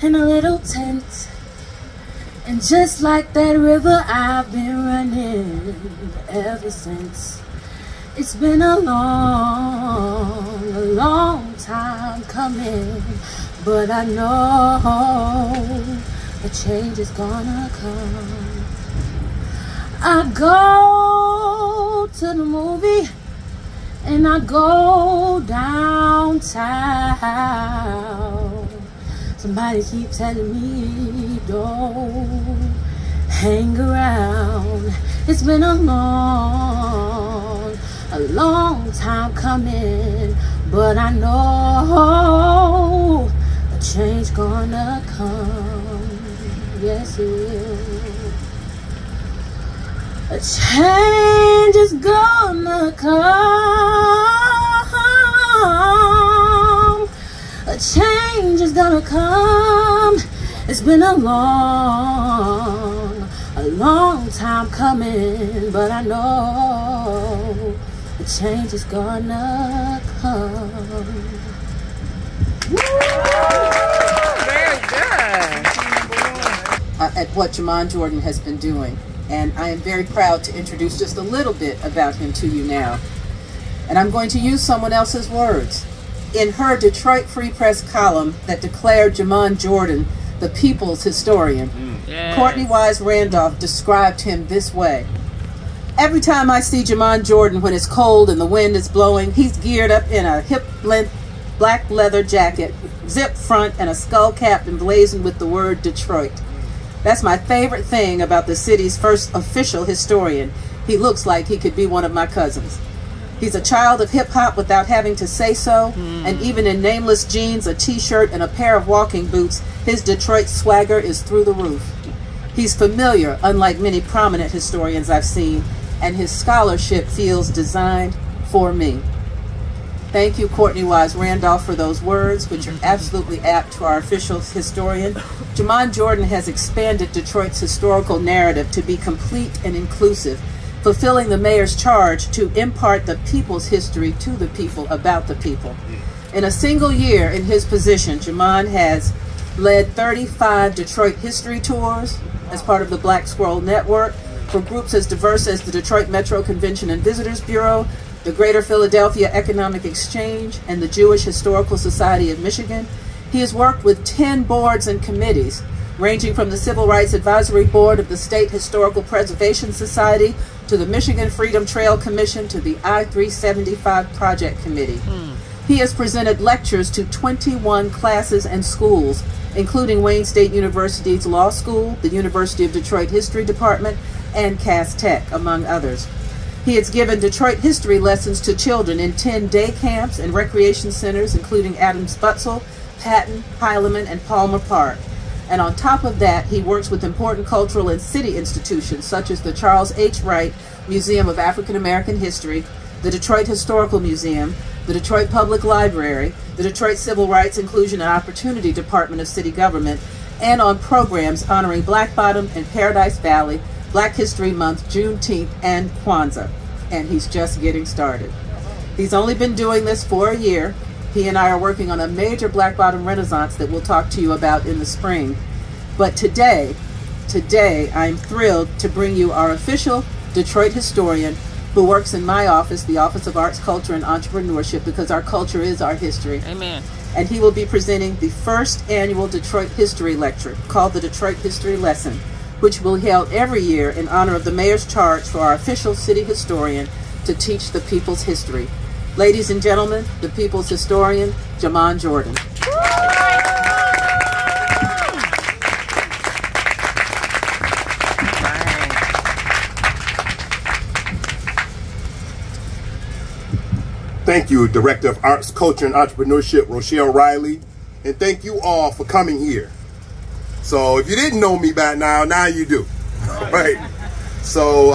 in a little tent. And just like that river, I've been running ever since. It's been a long time coming, but I know a change is gonna come. I go to the movie and I go downtown. Somebody keeps telling me don't hang around. It's been a long time coming, but I know a change gonna come. Yes, it will. A change is gonna come. A change is gonna come. It's been a long time coming, but I know a change is gonna come. Very good. At what Jamon Jordan has been doing. And I am very proud to introduce just a little bit about him to you now. And I'm going to use someone else's words. In her Detroit Free Press column that declared Jamon Jordan the people's historian, yes, Courtney Wise Randolph described him this way. Every time I see Jamon Jordan when it's cold and the wind is blowing, he's geared up in a hip-length black leather jacket, zip front, and a skull cap emblazoned with the word Detroit. That's my favorite thing about the city's first official historian. He looks like he could be one of my cousins. He's a child of hip-hop without having to say so, and even in nameless jeans, a t-shirt, and a pair of walking boots, his Detroit swagger is through the roof. He's familiar, unlike many prominent historians I've seen, and his scholarship feels designed for me. Thank you, Courtney Wise Randolph, for those words, which are absolutely apt to our official historian. Jamon Jordan has expanded Detroit's historical narrative to be complete and inclusive, fulfilling the mayor's charge to impart the people's history to the people about the people. In a single year in his position, Jamon has led 35 Detroit history tours as part of the Black Squirrel Network for groups as diverse as the Detroit Metro Convention and Visitors Bureau, the Greater Philadelphia Economic Exchange, and the Jewish Historical Society of Michigan. He has worked with 10 boards and committees, ranging from the Civil Rights Advisory Board of the State Historical Preservation Society to the Michigan Freedom Trail Commission to the I-375 Project Committee. He has presented lectures to 21 classes and schools, including Wayne State University's Law School, the University of Detroit History Department, and Cass Tech, among others. He has given Detroit history lessons to children in 10 day camps and recreation centers, including Adams Butzel, Patton, Heileman, and Palmer Park. And on top of that, he works with important cultural and city institutions such as the Charles H. Wright Museum of African American History, the Detroit Historical Museum, the Detroit Public Library, the Detroit Civil Rights, Inclusion, and Opportunity Department of City Government, and on programs honoring Black Bottom and Paradise Valley, Black History Month, Juneteenth, and Kwanzaa. And he's just getting started. He's only been doing this for a year. He and I are working on a major Black Bottom renaissance that we'll talk to you about in the spring. But today, I'm thrilled to bring you our official Detroit historian who works in my office, the Office of Arts, Culture, and Entrepreneurship, because our culture is our history. Amen. And he will be presenting the first annual Detroit History Lecture called the Detroit History Lesson, which will be held every year in honor of the mayor's charge for our official city historian to teach the people's history. Ladies and gentlemen, the people's historian, Jamon Jordan. Thank you, Director of Arts, Culture, and Entrepreneurship, Rochelle Riley, and thank you all for coming here. So if you didn't know me by now you do, right? So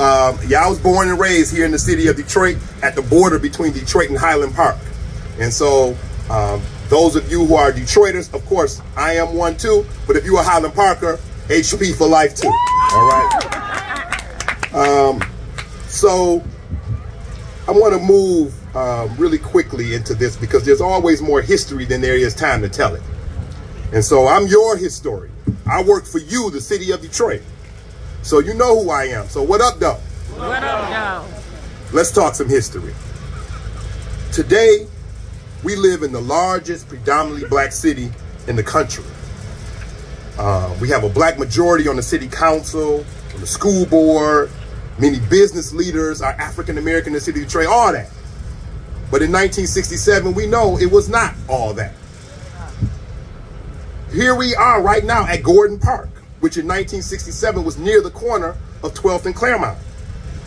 yeah, I was born and raised here in the city of Detroit at the border between Detroit and Highland Park. And so those of you who are Detroiters, of course, I am one too, but if you're a Highland Parker, HP for life too, all right? So I want to move really quickly into this because there's always more history than there is time to tell it. And so I'm your historian. I work for you, the city of Detroit. So you know who I am. So what up, though? What up, y'all? Let's talk some history. Today, we live in the largest predominantly black city in the country. We have a black majority on the city council, on the school board, many business leaders are African American in the city of Detroit, all that. But in 1967, we know it was not all that. Here we are right now at Gordon Park, which in 1967 was near the corner of 12th and Claremont,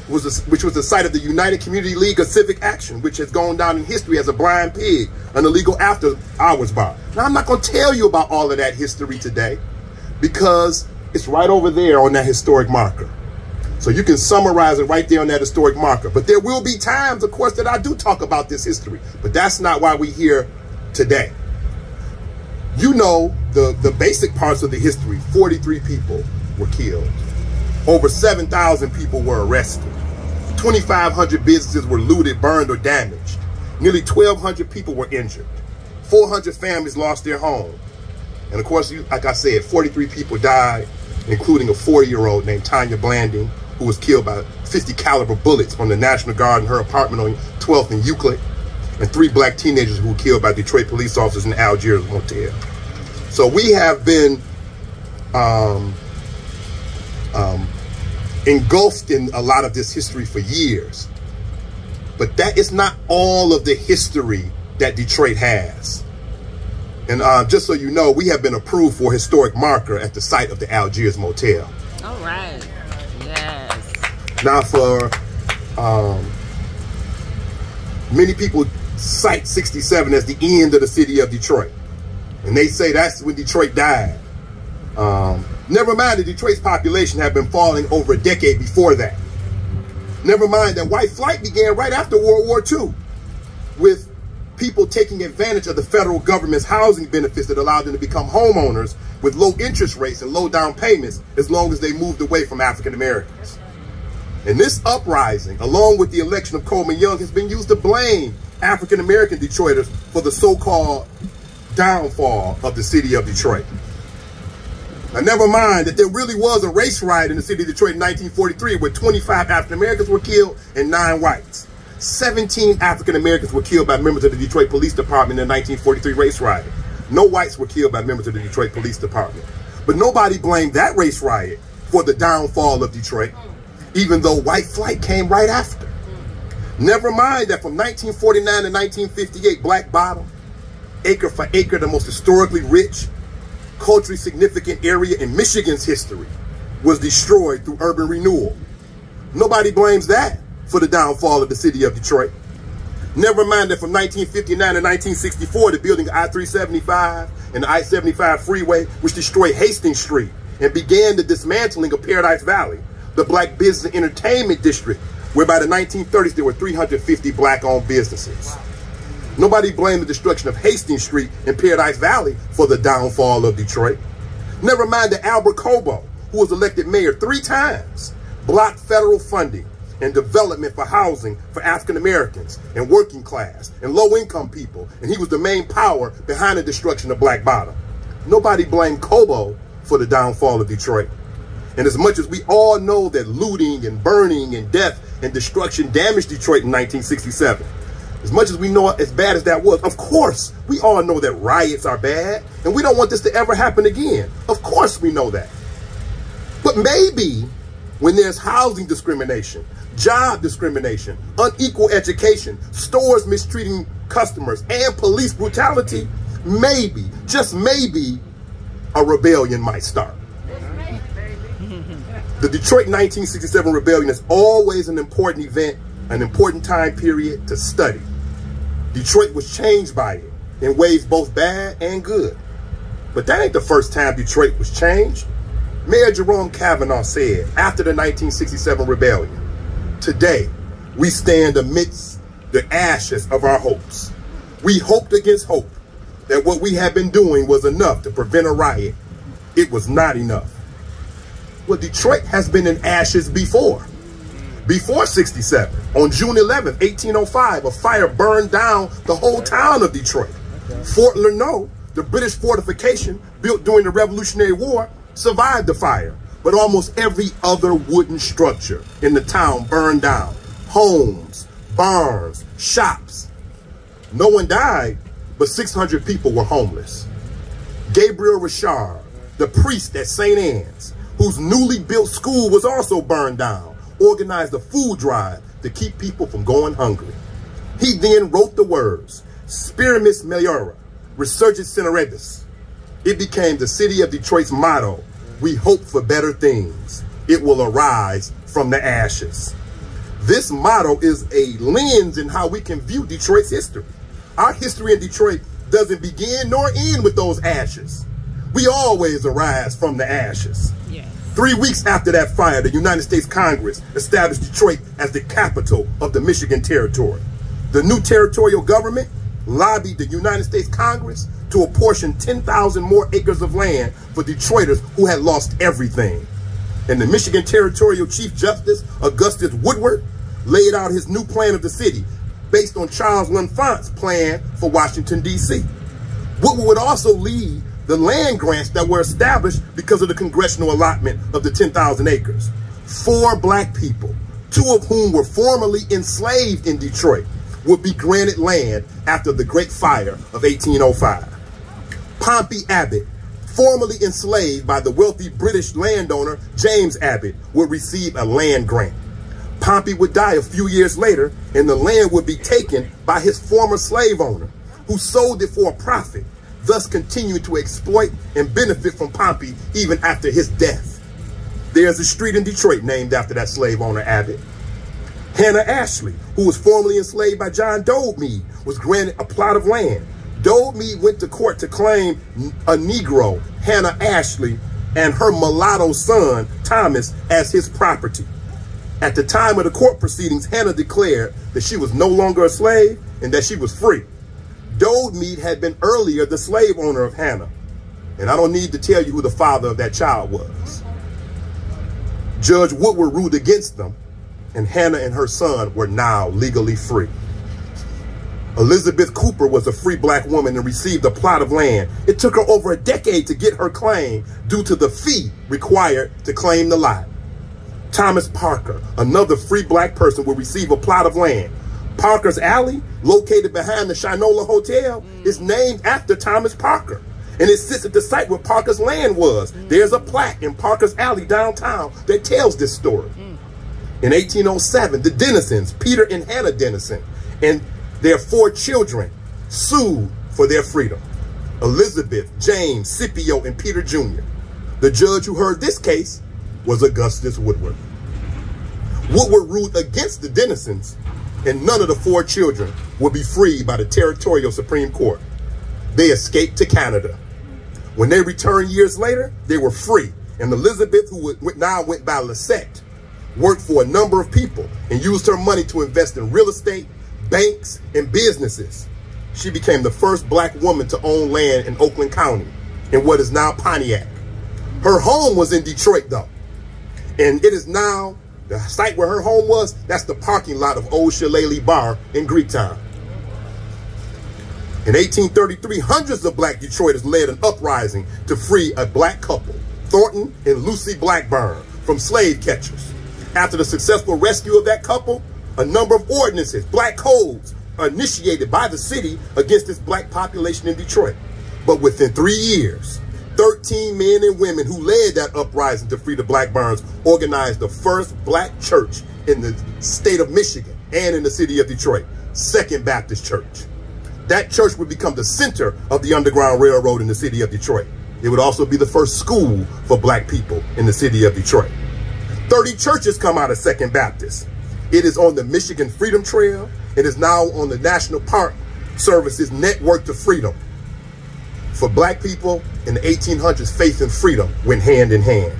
which was the site of the United Community League of Civic Action, which has gone down in history as a blind pig, an illegal after-hours bar. Now, I'm not going to tell you about all of that history today because it's right over there on that historic marker. So you can summarize it right there on that historic marker. But there will be times, of course, that I do talk about this history. But that's not why we're here today. You know the basic parts of the history. 43 people were killed. Over 7,000 people were arrested. 2,500 businesses were looted, burned, or damaged. Nearly 1,200 people were injured. 400 families lost their home. And of course, like I said, 43 people died, including a 40-year-old named Tanya Blanding, who was killed by 50 caliber bullets from the National Guard in her apartment on 12th and Euclid, and 3 black teenagers who were killed by Detroit police officers in Algiers Motel. So we have been engulfed in a lot of this history for years. But that is not all of the history that Detroit has. And just so you know, we have been approved for a historic marker at the site of the Algiers Motel. All right. Yes. Now for many people cite 67 as the end of the city of Detroit. And they say that's when Detroit died. Never mind that Detroit's population had been falling over a decade before that. Never mind that white flight began right after World War II, with people taking advantage of the federal government's housing benefits that allowed them to become homeowners with low interest rates and low down payments as long as they moved away from African Americans. And this uprising, along with the election of Coleman Young, has been used to blame African American Detroiters for the so-called downfall of the city of Detroit. Now, never mind that there really was a race riot in the city of Detroit in 1943 where 25 African Americans were killed and 9 whites. 17 African Americans were killed by members of the Detroit Police Department in the 1943 race riot. No whites were killed by members of the Detroit Police Department. But nobody blamed that race riot for the downfall of Detroit, even though white flight came right after. Never mind that from 1949 to 1958, Black Bottom, acre for acre, the most historically rich, culturally significant area in Michigan's history, was destroyed through urban renewal. Nobody blames that for the downfall of the city of Detroit. Never mind that from 1959 to 1964, the building of I-375 and the I-75 freeway, which destroyed Hastings Street and began the dismantling of Paradise Valley, the black business and entertainment district, where by the 1930s there were 350 black-owned businesses. Nobody blamed the destruction of Hastings Street and Paradise Valley for the downfall of Detroit. Never mind that Albert Cobo, who was elected mayor 3 times, blocked federal funding and development for housing for African Americans and working class and low-income people, and he was the main power behind the destruction of Black Bottom. Nobody blamed Cobo for the downfall of Detroit. And as much as we all know that looting and burning and death and destruction damaged Detroit in 1967, as much as we know as bad as that was, of course, we all know that riots are bad, and we don't want this to ever happen again. Of course we know that. But maybe when there's housing discrimination, job discrimination, unequal education, stores mistreating customers, and police brutality, maybe, just maybe, a rebellion might start. The Detroit 1967 rebellion is always an important event, an important time period to study. Detroit was changed by it in ways both bad and good. But that ain't the first time Detroit was changed. Mayor Jerome Kavanaugh said after the 1967 rebellion, "Today, we stand amidst the ashes of our hopes. We hoped against hope that what we had been doing was enough to prevent a riot. It was not enough." Well, Detroit has been in ashes before. Before 67, on June 11th, 1805, a fire burned down the whole town of Detroit. Fort Lerneau, The British fortification built during the Revolutionary War survived the fire, but almost every other wooden structure in the town burned down. Homes, barns, shops. No one died, but 600 people were homeless. Gabriel Richard, the priest at St. Anne's, whose newly built school was also burned down, organized a food drive to keep people from going hungry. He then wrote the words, Spiritus Meliora, Resurgit Cinerebus. It became the city of Detroit's motto, we hope for better things. It will arise from the ashes. This motto is a lens in how we can view Detroit's history. Our history in Detroit doesn't begin nor end with those ashes. We always arise from the ashes. Yes. 3 weeks after that fire, the United States Congress established Detroit as the capital of the Michigan Territory. The new territorial government lobbied the United States Congress to apportion 10,000 more acres of land for Detroiters who had lost everything. And the Michigan Territorial Chief Justice, Augustus Woodward, laid out his new plan of the city based on Charles L'Enfant's plan for Washington, D.C. Woodward would also lead the land grants that were established because of the congressional allotment of the 10,000 acres. 4 black people, 2 of whom were formerly enslaved in Detroit, would be granted land after the Great Fire of 1805. Pompey Abbott, formerly enslaved by the wealthy British landowner James Abbott, would receive a land grant. Pompey would die a few years later, and the land would be taken by his former slave owner, who sold it for a profit, thus continuing to exploit and benefit from Pompey even after his death. There's a street in Detroit named after that slave owner Abbott. Hannah Ashley, who was formerly enslaved by John Dolemead, was granted a plot of land. Dolemead went to court to claim a Negro, Hannah Ashley, and her mulatto son, Thomas, as his property. At the time of the court proceedings, Hannah declared that she was no longer a slave and that she was free. Dolemead had been earlier the slave owner of Hannah, and I don't need to tell you who the father of that child was. Judge Woodward ruled against them, and Hannah and her son were now legally free. Elizabeth Cooper was a free black woman and received a plot of land. It took her over a decade to get her claim due to the fee required to claim the lot. Thomas Parker, another free black person, will receive a plot of land. Parker's Alley, located behind the Shinola Hotel, is named after Thomas Parker, and it sits at the site where Parker's land was. There's a plaque in Parker's Alley downtown that tells this story. In 1807, the Dennisons, Peter and Hannah Dennison, and their 4 children sued for their freedom. Elizabeth, James, Scipio, and Peter Jr. The judge who heard this case was Augustus Woodward. Woodward ruled against the Dennisons, and none of the 4 children would be freed by the Territorial Supreme Court. They escaped to Canada. When they returned years later, they were free, and Elizabeth, who now went by Lisette, worked for a number of people and used her money to invest in real estate, banks, and businesses. She became the first black woman to own land in Oakland County, in what is now Pontiac. Her home was in Detroit, though, and it is now the site where her home was. That's the parking lot of Old Shillelagh Bar in Greektown. In 1833, hundreds of black Detroiters led an uprising to free a black couple, Thornton and Lucy Blackburn, from slave catchers. After the successful rescue of that couple, a number of ordinances, black codes, are initiated by the city against this black population in Detroit. But within 3 years, 13 men and women who led that uprising to free the Blackburns organized the first black church in the state of Michigan and in the city of Detroit, Second Baptist Church. That church would become the center of the Underground Railroad in the city of Detroit. It would also be the first school for black people in the city of Detroit. 30 churches come out of Second Baptist. It is on the Michigan Freedom Trail. It is now on the National Park Service's Network to Freedom. For black people in the 1800s, faith and freedom went hand in hand,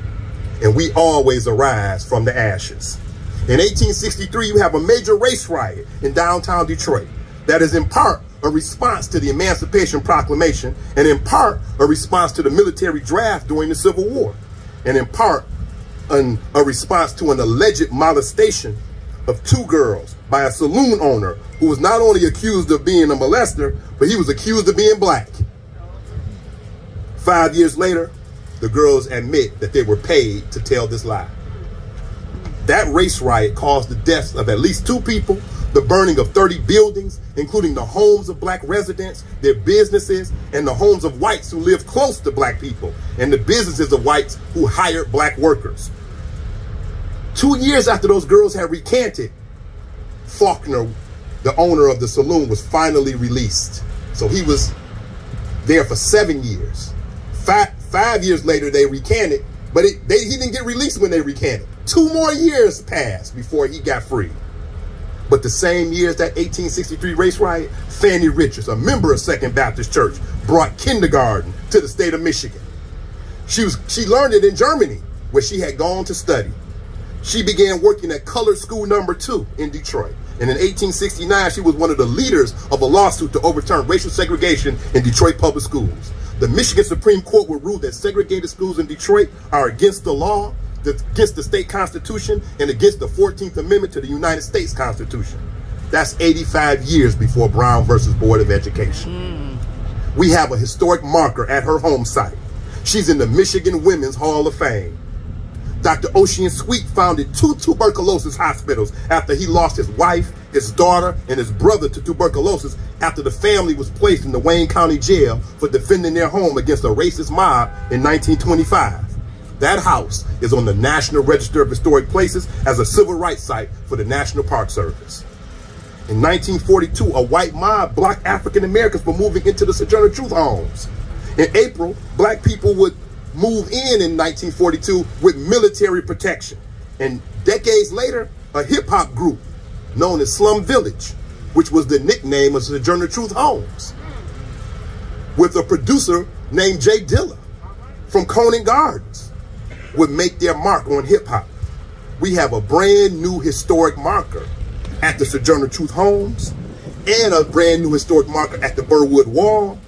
and we always arise from the ashes. In 1863, you have a major race riot in downtown Detroit that is in part a response to the Emancipation Proclamation, and in part a response to the military draft during the Civil War, and in part a response to an alleged molestation of 2 girls by a saloon owner who was not only accused of being a molester, but he was accused of being black. 5 years later, the girls admit that they were paid to tell this lie. That race riot caused the deaths of at least 2 people, the burning of 30 buildings, including the homes of black residents, their businesses, and the homes of whites who lived close to black people, and the businesses of whites who hired black workers. 2 years after those girls had recanted, Faulkner, the owner of the saloon, was finally released. So he was there for 7 years. 5 years later, they recanted, but he didn't get released when they recanted. 2 more years passed before he got free. But the same year as that 1863 race riot, Fannie Richards, a member of Second Baptist Church, brought kindergarten to the state of Michigan. She learned it in Germany, where she had gone to study. She began working at Colored School No. 2 in Detroit. And in 1869, she was one of the leaders of a lawsuit to overturn racial segregation in Detroit public schools. The Michigan Supreme Court would rule that segregated schools in Detroit are against the law, against the state constitution, and against the 14th Amendment to the United States Constitution. That's 85 years before Brown versus Board of Education. We have a historic marker at her home site. She's in the Michigan Women's Hall of Fame. Dr. Ocean Sweet founded 2 tuberculosis hospitals after he lost his wife, his daughter, and his brother to tuberculosis after the family was placed in the Wayne County Jail for defending their home against a racist mob in 1925. That house is on the National Register of Historic Places as a civil rights site for the National Park Service. In 1942, a white mob blocked African Americans from moving into the Sojourner Truth homes. In April, black people would move in 1942 with military protection. And decades later, a hip hop group known as Slum Village, which was the nickname of Sojourner Truth homes, with a producer named Jay Dilla from Conant Gardens, would make their mark on hip hop. We have a brand new historic marker at the Sojourner Truth homes and a brand new historic marker at the Burwood Wall.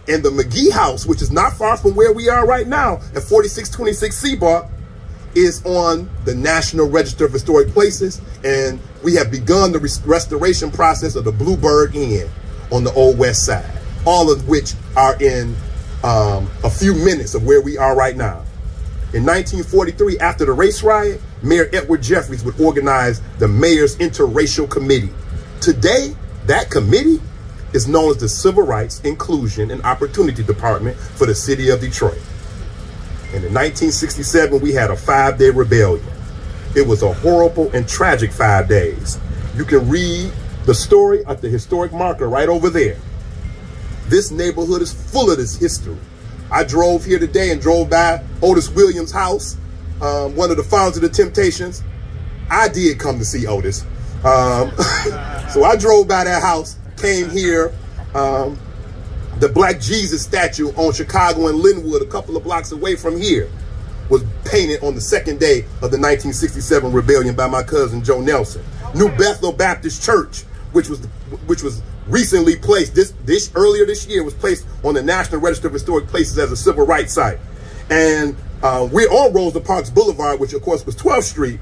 And the McGee House, which is not far from where we are right now at 4626 Seabark, is on the National Register of Historic Places. And we have begun the restoration process of the Bluebird Inn on the Old West Side, all of which are in a few minutes of where we are right now. In 1943, after the race riot, Mayor Edward Jeffries would organize the Mayor's Interracial Committee. Today, that committee is known as the Civil Rights, Inclusion, and Opportunity Department for the city of Detroit. And in 1967, we had a 5-day rebellion. It was a horrible and tragic 5 days. You can read the story at the historic marker right over there. This neighborhood is full of this history. I drove here today and drove by Otis Williams' house, one of the founders of the Temptations. I did come to see Otis. So I drove by that house, came here. The Black Jesus statue on Chicago and Linwood, a couple of blocks away from here, was painted on the 2nd day of the 1967 rebellion by my cousin Joe Nelson. New Bethel Baptist Church, which was recently placed, earlier this year, was placed on the National Register of Historic Places as a civil rights site. And we're on Rosa Parks Boulevard, which of course was 12th Street.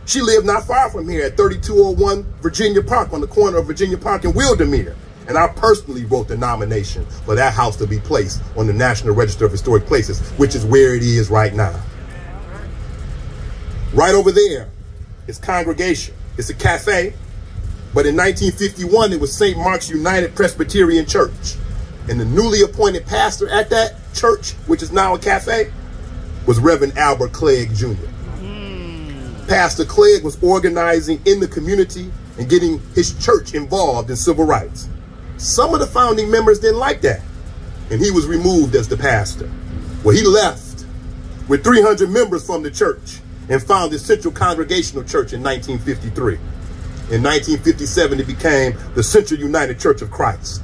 She lived not far from here at 3201 Virginia Park, on the corner of Virginia Park and Wildermere. And I personally wrote the nomination for that house to be placed on the National Register of Historic Places, which is where it is right now. Right over there is Congregation. It's a cafe. But in 1951, it was St. Mark's United Presbyterian Church. And the newly appointed pastor at that church, which is now a cafe, was Reverend Albert Clegg Jr. Pastor Clegg was organizing in the community and getting his church involved in civil rights. Some of the founding members didn't like that, and he was removed as the pastor. Well, he left with 300 members from the church and founded Central Congregational Church in 1953. In 1957, it became the Central United Church of Christ.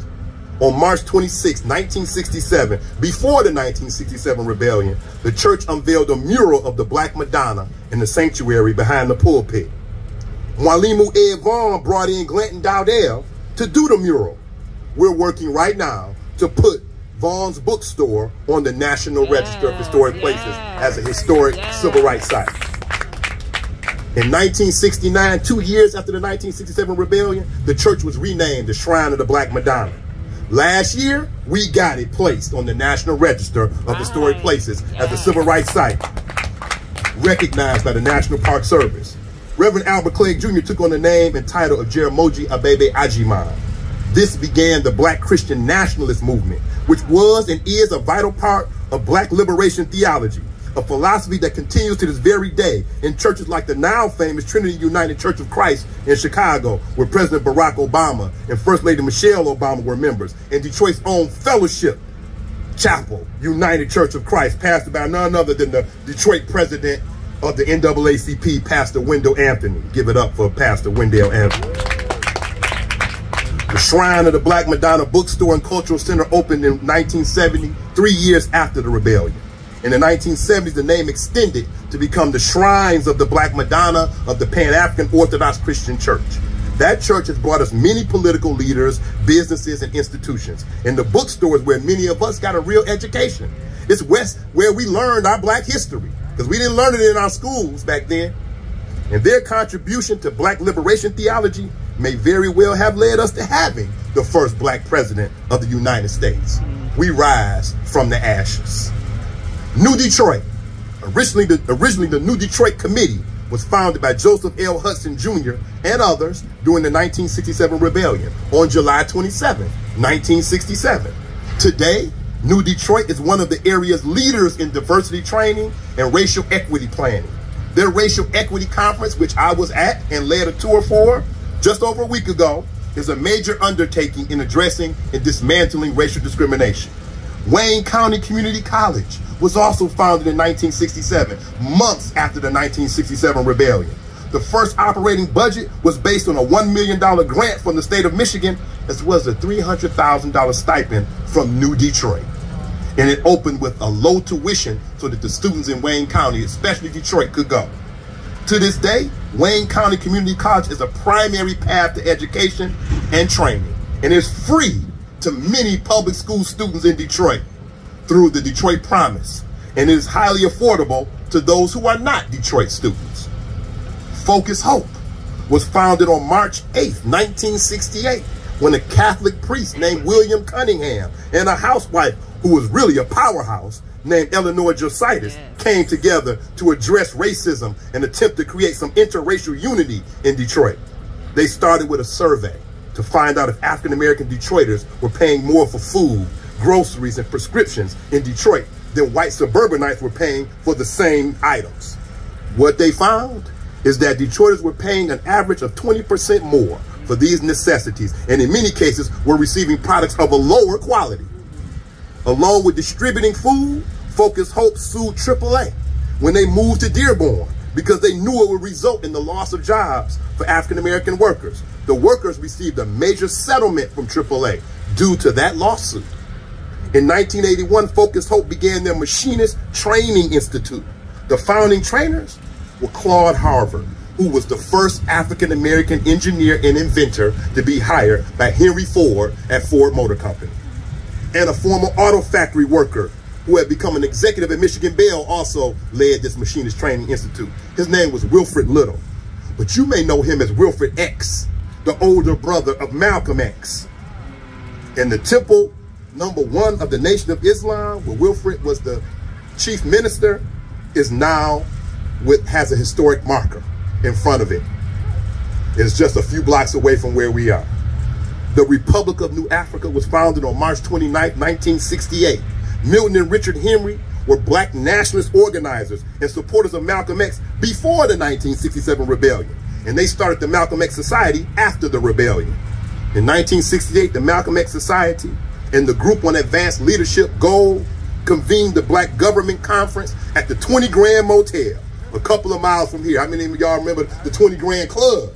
On March 26, 1967, before the 1967 rebellion, the church unveiled a mural of the Black Madonna in the sanctuary behind the pulpit. Mwalimu Ed Vaughn brought in Glanton Dowdell to do the mural. We're working right now to put Vaughn's bookstore on the National Register of Historic Places as a historic civil rights site. In 1969, 2 years after the 1967 rebellion, the church was renamed the Shrine of the Black Madonna. Last year, we got it placed on the National Register of Historic Places as a civil rights site, recognized by the National Park Service. Reverend Albert Clegg Jr. took on the name and title of Jaramogi Abebe Ajiman. This began the Black Christian nationalist movement, which was and is a vital part of Black liberation theology, a philosophy that continues to this very day in churches like the now famous Trinity United Church of Christ in Chicago, where President Barack Obama and First Lady Michelle Obama were members, and Detroit's own Fellowship Chapel United Church of Christ, pastored by none other than the Detroit president of the NAACP, Pastor Wendell Anthony. Give it up for Pastor Wendell Anthony. The Shrine of the Black Madonna Bookstore and Cultural Center opened in 1970, 3 years after the rebellion. In the 1970s, the name extended to become the Shrines of the Black Madonna of the Pan-African Orthodox Christian Church. That church has brought us many political leaders, businesses, and institutions. And the bookstore is where many of us got a real education. It's where we learned our Black history, because we didn't learn it in our schools back then. And their contribution to Black liberation theology may very well have led us to having the first Black president of the United States. We rise from the ashes. New Detroit. Originally the New Detroit Committee was founded by Joseph L. Hudson Jr. and others during the 1967 rebellion on July 27, 1967. Today, New Detroit is one of the area's leaders in diversity training and racial equity planning. Their racial equity conference, which I was at and led a tour for just over a week ago, is a major undertaking in addressing and dismantling racial discrimination. Wayne County Community College was also founded in 1967, months after the 1967 rebellion. The first operating budget was based on a $1 million grant from the state of Michigan, as well as a $300,000 stipend from New Detroit. And it opened with a low tuition so that the students in Wayne County, especially Detroit, could go. To this day, Wayne County Community College is a primary path to education and training, and is free to many public school students in Detroit through the Detroit Promise, and it is highly affordable to those who are not Detroit students. Focus Hope was founded on March 8, 1968, when a Catholic priest named William Cunningham and a housewife who was really a powerhouse named Eleanor Jositis came together to address racism and attempt to create some interracial unity in Detroit. They started with a survey to find out if African-American Detroiters were paying more for food, groceries, and prescriptions in Detroit than white suburbanites were paying for the same items. What they found is that Detroiters were paying an average of 20% more for these necessities, and in many cases were receiving products of a lower quality. Along with distributing food, Focus Hope sued AAA when they moved to Dearborn because they knew it would result in the loss of jobs for African-American workers. The workers received a major settlement from AAA due to that lawsuit. In 1981, Focus Hope began their Machinist Training Institute. The founding trainers were Claude Harvard, who was the first African-American engineer and inventor to be hired by Henry Ford at Ford Motor Company, and a former auto factory worker who had become an executive at Michigan Bell also led this Machinist Training Institute. His name was Wilfred Little, but you may know him as Wilfred X, the older brother of Malcolm X. And the Temple #1 of the Nation of Islam, where Wilfred was the chief minister, is now has a historic marker in front of it. It's just a few blocks away from where we are. The Republic of New Africa was founded on March 29, 1968. Milton and Richard Henry were Black nationalist organizers and supporters of Malcolm X before the 1967 rebellion, and they started the Malcolm X Society after the rebellion. In 1968, the Malcolm X Society and the Group on Advanced Leadership Goal convened the Black Government Conference at the 20 Grand Motel, a couple of miles from here. How many of y'all remember the 20 Grand Club?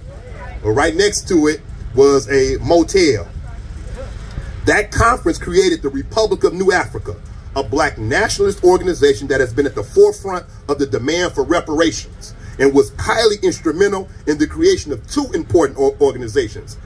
Well, right next to it was a motel. That conference created the Republic of New Africa, a Black nationalist organization that has been at the forefront of the demand for reparations and was highly instrumental in the creation of two important organizations,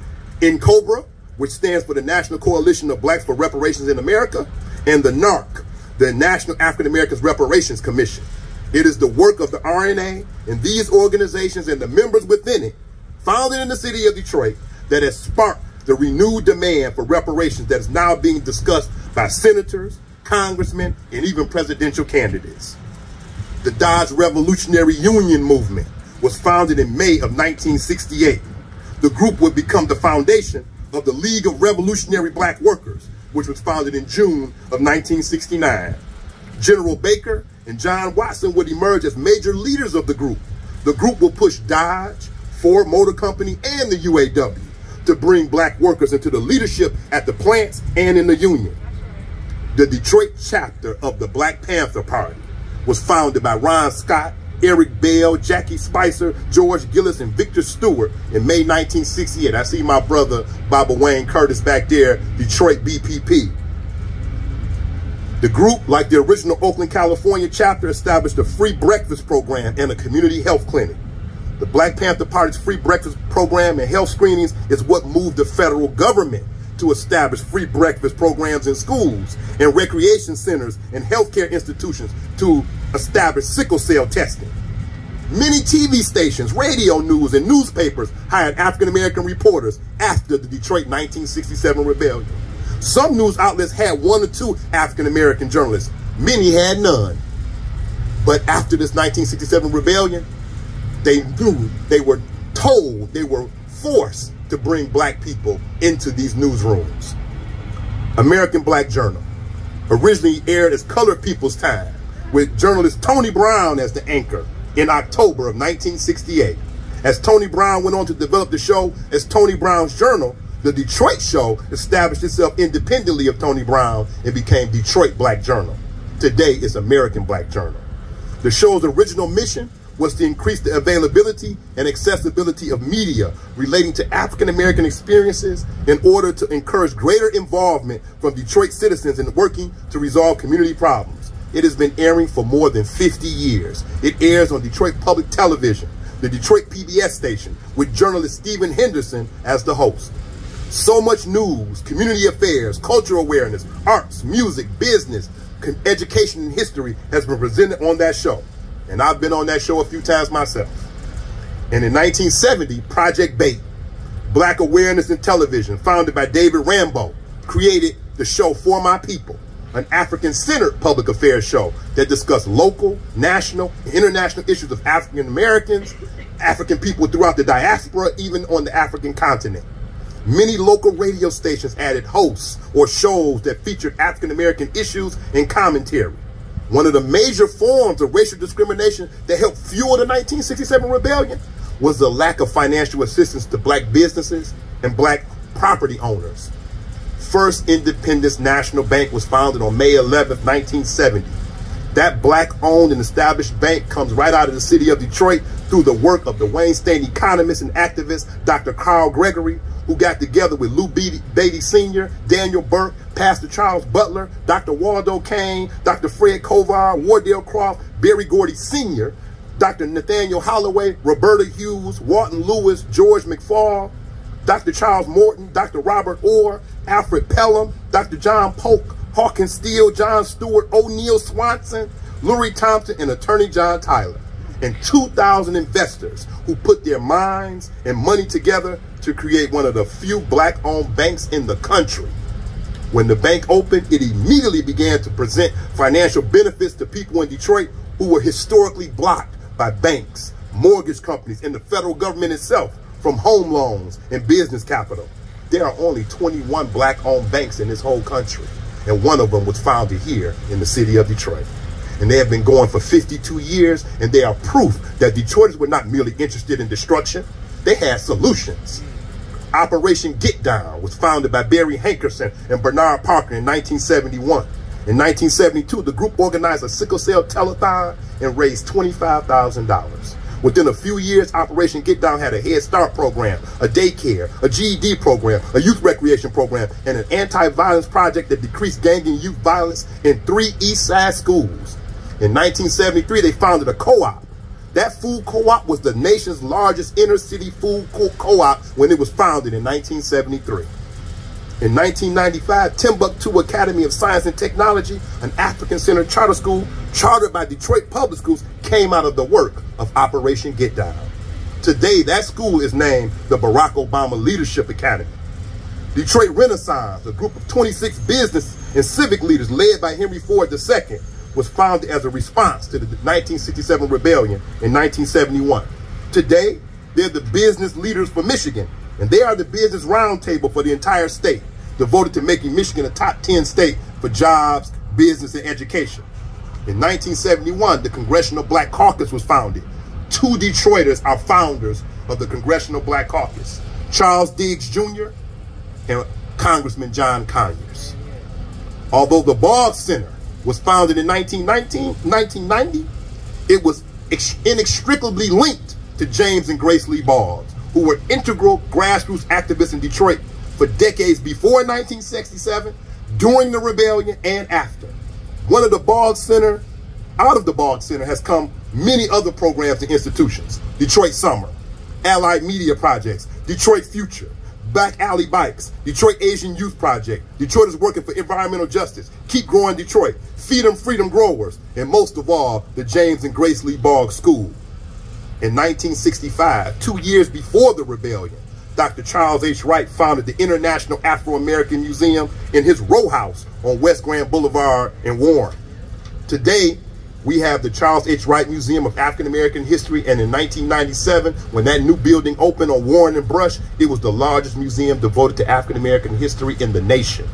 NCOBRA, which stands for the National Coalition of Blacks for Reparations in America, and the NARC, the National African Americans Reparations Commission. It is the work of the RNA and these organizations and the members within it, founded in the city of Detroit, that has sparked the renewed demand for reparations that is now being discussed by senators, congressmen, and even presidential candidates. The Dodge Revolutionary Union movement was founded in May of 1968. The group would become the foundation of the League of Revolutionary Black Workers, which was founded in June of 1969. General Baker and John Watson would emerge as major leaders of the group. The group will push Dodge, Ford Motor Company, and the UAW to bring black workers into the leadership at the plants and in the union. The Detroit chapter of the Black Panther Party was founded by Ron Scott, Eric Bell, Jackie Spicer, George Gillis, and Victor Stewart in May 1968. I see my brother, Baba Wayne Curtis, back there, Detroit BPP. The group, like the original Oakland, California chapter, established a free breakfast program and a community health clinic. The Black Panther Party's free breakfast program and health screenings is what moved the federal government to establish free breakfast programs in schools and recreation centers and healthcare institutions to establish sickle cell testing. Many TV stations, radio news, and newspapers hired African-American reporters after the Detroit 1967 rebellion. Some news outlets had 1 or 2 African-American journalists. Many had none. But after this 1967 rebellion, they knew, they were told, they were forced to bring black people into these newsrooms. American Black Journal originally aired as Colored People's Time, with journalist Tony Brown as the anchor in October of 1968. As Tony Brown went on to develop the show as Tony Brown's Journal, the Detroit show established itself independently of Tony Brown and became Detroit Black Journal. Today, it's American Black Journal. The show's original mission was to increase the availability and accessibility of media relating to African-American experiences in order to encourage greater involvement from Detroit citizens in working to resolve community problems. It has been airing for more than 50 years. It airs on Detroit Public Television, the Detroit PBS station, with journalist Stephen Henderson as the host. So much news, community affairs, cultural awareness, arts, music, business, education, and history has been presented on that show. And I've been on that show a few times myself. And in 1970, Project BAIT, Black Awareness in Television, founded by David Rambo, created the show For My People, an African-centered public affairs show that discussed local, national, and international issues of African Americans, African people throughout the diaspora, even on the African continent. Many local radio stations added hosts or shows that featured African-American issues and commentary. One of the major forms of racial discrimination that helped fuel the 1967 rebellion was the lack of financial assistance to black businesses and black property owners. First Independence National Bank was founded on May 11, 1970. That black-owned and established bank comes right out of the city of Detroit through the work of the Wayne State economist and activist, Dr. Carl Gregory, who got together with Lou Beatty Sr., Daniel Burke, Pastor Charles Butler, Dr. Waldo Kane, Dr. Fred Kovar, Wardell Croft, Berry Gordy Sr., Dr. Nathaniel Holloway, Roberta Hughes, Walton Lewis, George McFall, Dr. Charles Morton, Dr. Robert Orr, Alfred Pelham, Dr. John Polk, Hawkins Steele, John Stewart, O'Neill Swanson, Lurie Thompson, and attorney John Tyler, and 2,000 investors who put their minds and money together to create one of the few black-owned banks in the country. When the bank opened, it immediately began to present financial benefits to people in Detroit who were historically blocked by banks, mortgage companies, and the federal government itself from home loans and business capital. There are only 21 black-owned banks in this whole country, and one of them was founded here in the city of Detroit. And they have been going for 52 years, and they are proof that Detroiters were not merely interested in destruction, they had solutions. Operation Get Down was founded by Barry Hankerson and Bernard Parker in 1971. In 1972, the group organized a sickle cell telethon and raised $25,000. Within a few years, Operation Get Down had a Head Start program, a daycare, a GED program, a youth recreation program, and an anti-violence project that decreased gang and youth violence in 3 East Side schools. In 1973, they founded a co-op. That food co-op was the nation's largest inner-city food co-op when it was founded in 1973. In 1995, Timbuktu Academy of Science and Technology, an African-centered charter school chartered by Detroit Public Schools, came out of the work of Operation Get Down. Today, that school is named the Barack Obama Leadership Academy. Detroit Renaissance, a group of 26 business and civic leaders led by Henry Ford II, was founded as a response to the 1967 rebellion in 1971. Today, they're the business leaders for Michigan, and they are the business roundtable for the entire state, devoted to making Michigan a top 10 state for jobs, business, and education. In 1971, the Congressional Black Caucus was founded. 2 Detroiters are founders of the Congressional Black Caucus, Charles Diggs Jr. and Congressman John Conyers. Although the Boggs Center was founded in 1990, it was inextricably linked to James and Grace Lee Boggs, who were integral grassroots activists in Detroit for decades before 1967, during the rebellion, and after. Out of the Boggs Center has come many other programs and institutions: Detroit Summer, Allied Media Projects, Detroit Future, Back Alley Bikes, Detroit Asian Youth Project, Detroiters Working for Environmental Justice, Keep Growing Detroit, Feed 'em Freedom Growers, and most of all, the James and Grace Lee Boggs School. In 1965, 2 years before the rebellion, Dr. Charles H. Wright founded the International Afro-American Museum in his row house on West Grand Boulevard in Warren. Today, we have the Charles H. Wright Museum of African American History, and in 1997, when that new building opened on Warren and Brush, it was the largest museum devoted to African American history in the nation.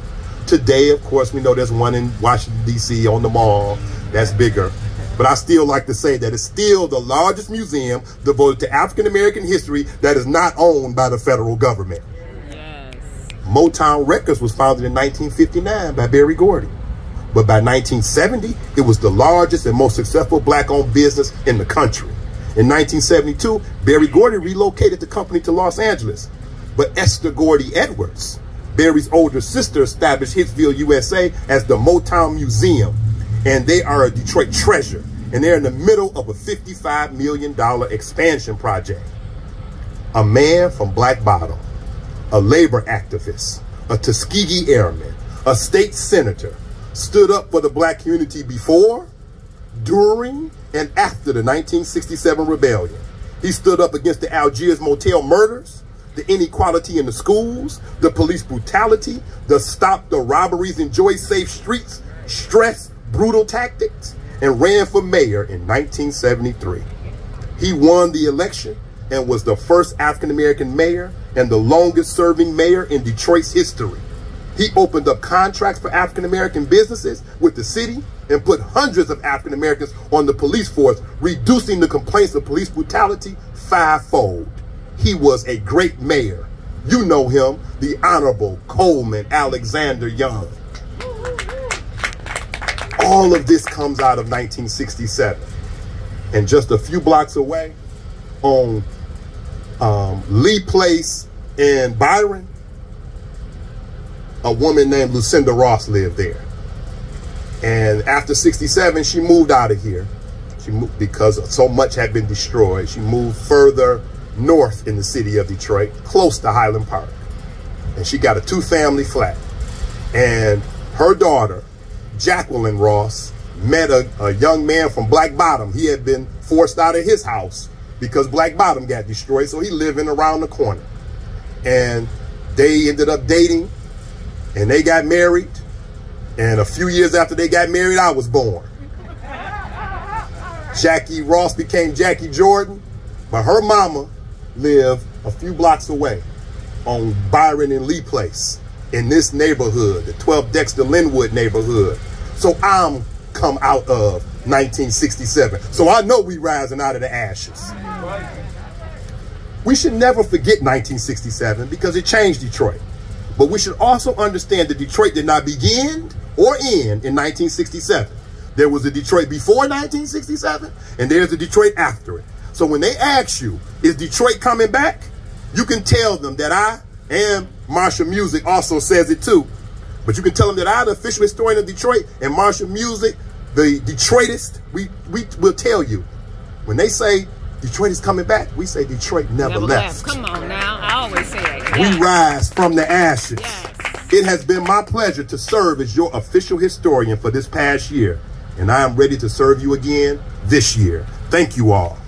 Today, of course, we know there's one in Washington, D.C. on the mall that's bigger, but I still like to say that it's still the largest museum devoted to African American history that is not owned by the federal government. Yes. Motown Records was founded in 1959 by Berry Gordy. But by 1970, it was the largest and most successful black-owned business in the country. In 1972, Berry Gordy relocated the company to Los Angeles. But Esther Gordy Edwards, Berry's older sister, established Hitsville, USA as the Motown Museum. And they are a Detroit treasure. And they're in the middle of a $55 million expansion project. A man from Black Bottom, a labor activist, a Tuskegee Airman, a state senator, stood up for the black community before, during, and after the 1967 rebellion. He stood up against the Algiers Motel murders, the inequality in the schools, the police brutality, the Stop the Robberies, Enjoy Safe Streets, stress, brutal tactics, and ran for mayor in 1973. He won the election and was the first African-American mayor and the longest serving mayor in Detroit's history. He opened up contracts for African-American businesses with the city and put hundreds of African-Americans on the police force, reducing the complaints of police brutality 5-fold. He was a great mayor. You know him, the Honorable Coleman Alexander Young. All of this comes out of 1967. And just a few blocks away on Lee Place in Byron, a woman named Lucinda Ross lived there. And after 67, she moved out of here. She moved because so much had been destroyed. She moved further north in the city of Detroit, close to Highland Park. And she got a 2-family flat. And her daughter, Jacqueline Ross, met a young man from Black Bottom. He had been forced out of his house because Black Bottom got destroyed, so he lived in around the corner. And they ended up dating, and they got married. And a few years after they got married, I was born. Jackie Ross became Jackie Jordan, but her mama lived a few blocks away on Byron and Lee Place in this neighborhood, the 12 Dexter Linwood neighborhood. So I'm come out of 1967. So I know we rising out of the ashes. We should never forget 1967 because it changed Detroit. But we should also understand that Detroit did not begin or end in 1967. There was a Detroit before 1967, and there's a Detroit after it. So when they ask you, is Detroit coming back? You can tell them that I, and Marshall Music also says it too, but you can tell them that I, the official historian of Detroit, and Marshall Music, the Detroitist, we will tell you. When they say Detroit is coming back, we say Detroit never left. Come on now, I always say that. We rise from the ashes. Yes. It has been my pleasure to serve as your official historian for this past year, and I am ready to serve you again this year. Thank you all.